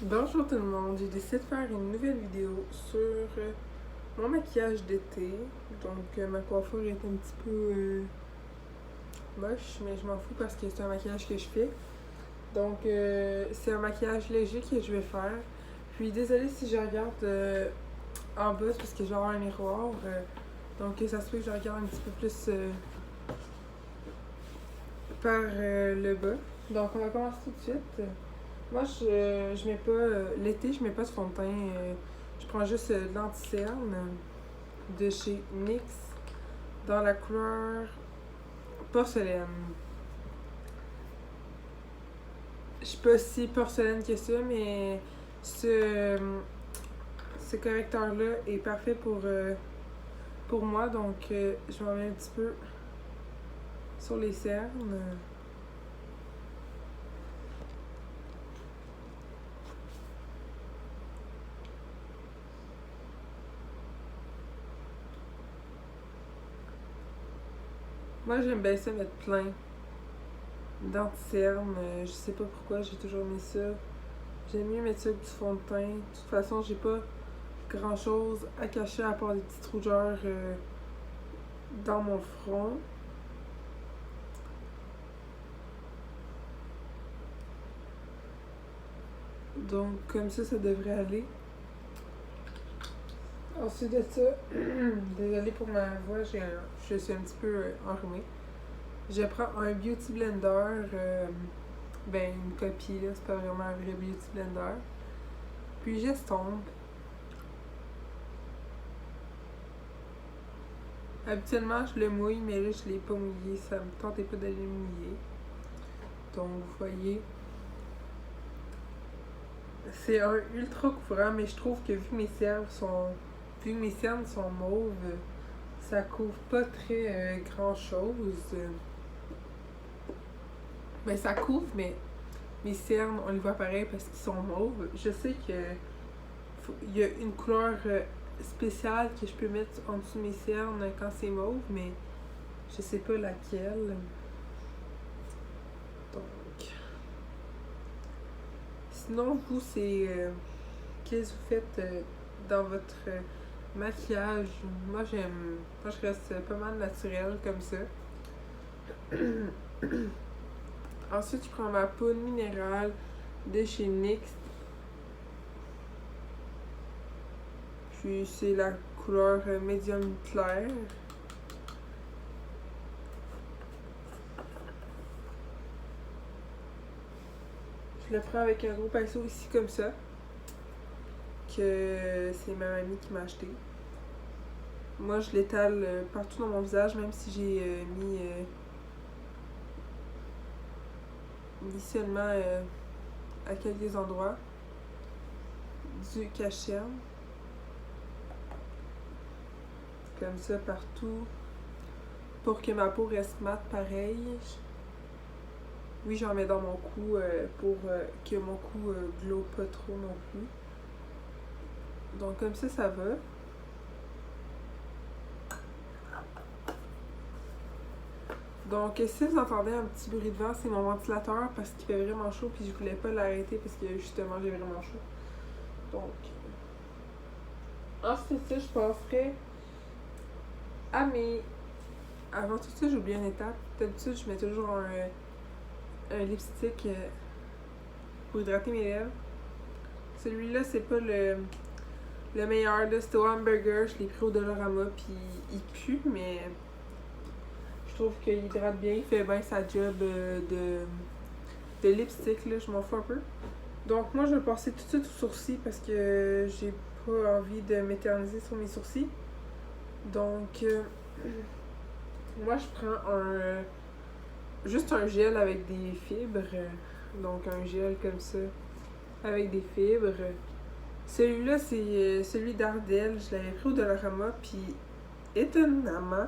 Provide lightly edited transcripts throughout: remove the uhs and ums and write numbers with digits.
Bonjour tout le monde, j'ai décidé de faire une nouvelle vidéo sur mon maquillage d'été. Donc ma coiffure est un petit peu moche, mais je m'en fous parce que c'est un maquillage que je fais. Donc c'est un maquillage léger que je vais faire. Puis désolée si je regarde en bas parce que je vais avoir un miroir. Donc ça se peut que je regarde un petit peu plus par le bas. Donc on va commencer tout de suite. Moi, je mets pas. L'été, je mets pas de fond de teint. Je prends juste de l'anti-cerne de chez NYX dans la couleur porcelaine. Je suis pas si porcelaine que ça, mais ce correcteur-là est parfait pour moi. Donc, je m'en mets un petit peu sur les cernes. Moi, j'aime bien ça mettre plein d'anti-cerne. Je sais pas pourquoi, j'ai toujours mis ça. J'aime mieux mettre ça avec du fond de teint. De toute façon, j'ai pas grand chose à cacher à part des petites rougeurs dans mon front. Donc, comme ça devrait aller. Ensuite de ça, désolée pour ma voix, je suis un petit peu enrhumée. Je prends un Beauty Blender, une copie, là, c'est pas vraiment un vrai Beauty Blender. Puis j'estompe. Habituellement, je le mouille, mais là, je l'ai pas mouillé. Ça me tentait pas d'aller le mouiller. Donc, vous voyez, c'est un ultra couvrant, mais je trouve que vu que mes cernes sont mauves, ça couvre pas très grand chose. Ben ça couvre, mais mes cernes, on les voit pareil parce qu'ils sont mauves. Je sais il y a une couleur spéciale que je peux mettre en dessous de mes cernes quand c'est mauve, mais je sais pas laquelle. Donc, sinon, vous, qu'est-ce que vous faites dans votre maquillage? Moi, je reste pas mal naturelle comme ça. Ensuite, je prends ma poudre minérale de chez NYX. Puis, c'est la couleur médium clair. Je le prends avec un gros pinceau ici comme ça. Que c'est ma mamie qui m'a acheté. Moi, je l'étale partout dans mon visage, même si j'ai mis seulement à quelques endroits du cachet. Comme ça partout. Pour que ma peau reste mate pareil. Oui, j'en mets dans mon cou pour que mon cou glow pas trop non plus. Donc comme ça va. Donc si vous entendez un petit bruit de vent, c'est mon ventilateur parce qu'il fait vraiment chaud puis je voulais pas l'arrêter parce que justement j'ai vraiment chaud. Donc ensuite ça, je passerai à mes... Avant tout ça, j'ai oublié une étape. D'habitude, je mets toujours un lipstick pour hydrater mes lèvres. Celui-là, c'est pas le meilleur. C'était au Hamburger. Je l'ai pris au Dollarama. Puis il pue, mais je trouve qu'il hydrate bien. Il fait bien sa job de lipstick. Là, je m'en fous un peu. Donc, moi, je vais passer tout de suite aux sourcils parce que j'ai pas envie de m'éterniser sur mes sourcils. Donc, moi, je prends juste un gel avec des fibres. Donc, un gel comme ça avec des fibres. Celui-là, c'est celui d'Ardel. Je l'avais pris au Dollarama, puis étonnamment,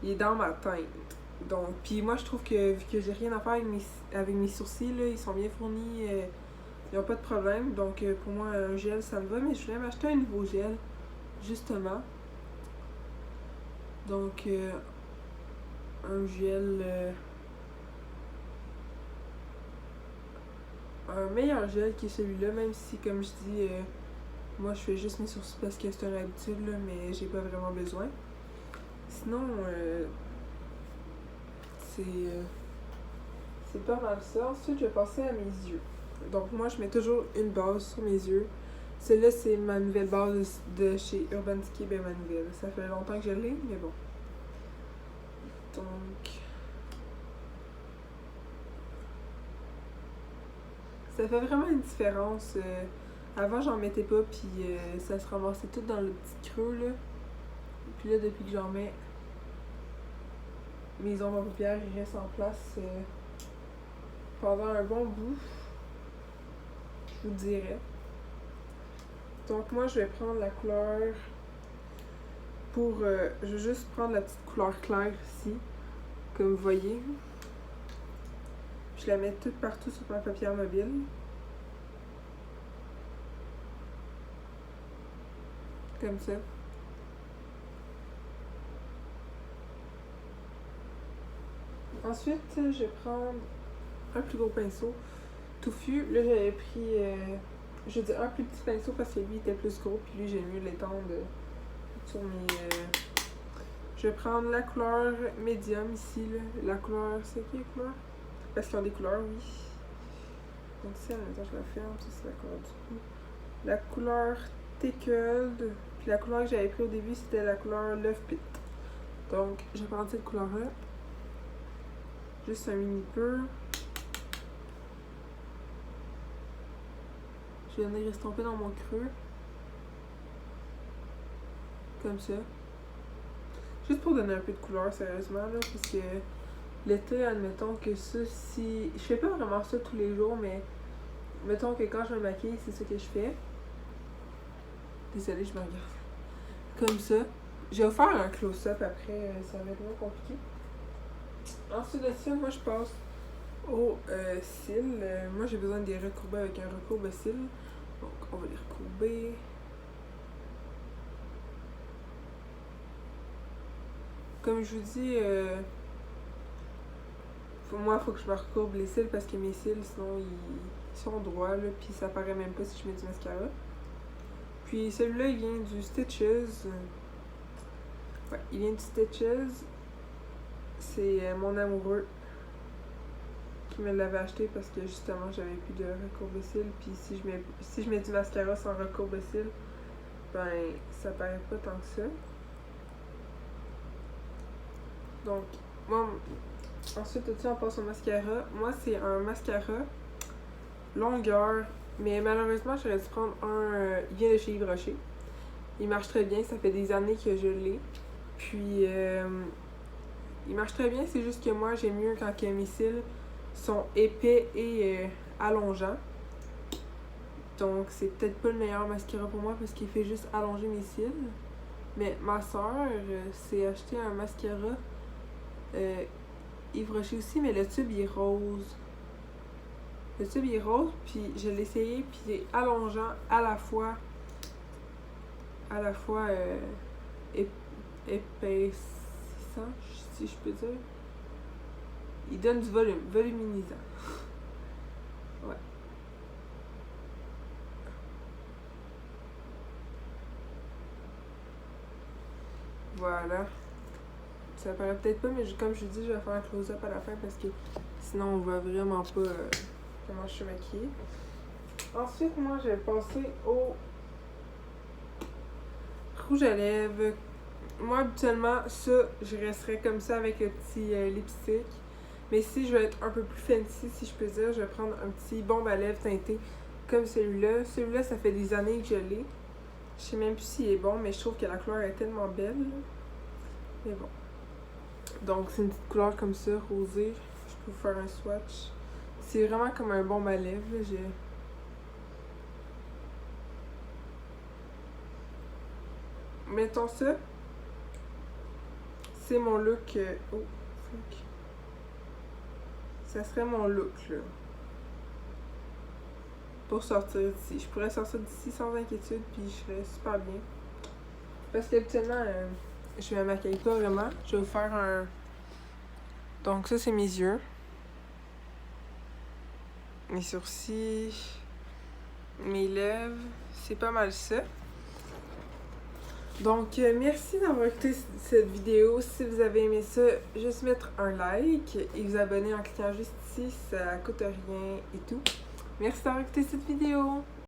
il est dans ma teinte. Donc, puis moi, je trouve que vu que j'ai rien à faire avec mes sourcils, là, ils sont bien fournis, ils n'ont pas de problème. Donc, pour moi, un gel, ça me va. Mais je voulais m'acheter un nouveau gel, justement. Donc, un un meilleur gel que celui-là, même si, comme je dis, moi je fais juste mes sourcils parce que c'est une habitude, là, mais j'ai pas vraiment besoin. Sinon, c'est pas mal ça. Ensuite, je vais passer à mes yeux. Donc, moi, je mets toujours une base sur mes yeux. Celle-là, c'est ma nouvelle base de chez Urban Decay, ben ma nouvelle. Ça fait longtemps que je l'ai, mais bon. Donc, ça fait vraiment une différence. Avant, j'en mettais pas, puis ça se ramassait tout dans le petit creux, là. Puis là, depuis que j'en mets, mes ombres à paupières, ils restent en place pendant un bon bout, je vous dirais. Donc moi, je vais prendre la couleur je vais juste prendre la petite couleur claire ici, comme vous voyez. Je la mets toute partout sur ma paupière mobile. Comme ça. Ensuite, je vais prendre un plus gros pinceau touffu. Là, j'avais pris, je dis un plus petit pinceau parce que lui était plus gros, puis lui, j'ai mieux l'étendre sur mes... Je vais prendre la couleur médium ici, là. La couleur, c'est qui la couleur? Parce qu'ils ont des couleurs, oui. Donc si, en même temps, je la ferme, ça c'est la couleur du coup. La couleur Tickled, puis la couleur que j'avais pris au début, c'était la couleur Love Pit. Donc, je vais prendre cette couleur-là. Juste un mini peu. Je vais venir estomper dans mon creux. Comme ça. Juste pour donner un peu de couleur, sérieusement, là, parce que l'été, admettons que ça, si... Je fais pas vraiment ça tous les jours, mais mettons que quand je me maquille, c'est ça que je fais. Désolée, je me regarde. Comme ça. Je vais faire un close-up après, ça va être moins compliqué. Ensuite de ça, moi je passe aux cils. Moi j'ai besoin de les recourber avec un recourbe-cils. Donc on va les recourber. Comme je vous dis, moi il faut que je me recourbe les cils parce que mes cils sinon ils sont droits là, puis ça paraît même pas si je mets du mascara. Puis celui-là il vient du Stitches. Ouais, il vient du Stitches. C'est mon amoureux qui me l'avait acheté parce que justement j'avais plus de recourbe-cils. Puis si je mets du mascara sans recourbe-cils, ben ça paraît pas tant que ça. Donc, moi, ensuite de ça, on passe au mascara. Moi, c'est un mascara longueur, mais malheureusement, j'aurais dû prendre un. Il vient de chez Yves Rocher. Il marche très bien, ça fait des années que je l'ai. Puis, il marche très bien, c'est juste que moi, j'aime mieux quand mes cils sont épais et allongeants. Donc, c'est peut-être pas le meilleur mascara pour moi parce qu'il fait juste allonger mes cils. Mais ma soeur s'est acheté un mascara Yves Rocher aussi, mais le tube il est rose. Le tube il est rose, puis je l'ai essayé, puis il est allongeant à la fois épaississant, si je peux dire. Il donne du volume, voluminisant. Ouais. Voilà. Ça paraît peut-être pas, mais comme je vous dis, je vais faire un close-up à la fin parce que sinon on voit vraiment pas comment je suis maquillée. Ensuite, moi, je vais passer au rouge à lèvres. Moi, habituellement, ça, je resterais comme ça avec le petit lipstick. Mais si je veux être un peu plus fancy, si je peux dire, je vais prendre un petit bombe à lèvres teinté comme celui-là. Celui-là, ça fait des années que je l'ai. Je sais même plus s'il est bon, mais je trouve que la couleur est tellement belle. Mais bon. Donc, c'est une petite couleur comme ça, rosée. Je peux vous faire un swatch. C'est vraiment comme un bombe à lèvres. Là. Mettons ça. C'est mon look. Oh, fuck. Ça serait mon look, là. Pour sortir d'ici. Je pourrais sortir d'ici sans inquiétude, puis je serais super bien. Parce qu'habituellement, je me maquille pas vraiment. Je vais vous faire un... Donc ça, c'est mes yeux. mes sourcils, mes lèvres. C'est pas mal ça. Donc, merci d'avoir écouté cette vidéo. Si vous avez aimé ça, juste mettre un like et vous abonner en cliquant juste ici. Ça coûte rien et tout. Merci d'avoir écouté cette vidéo.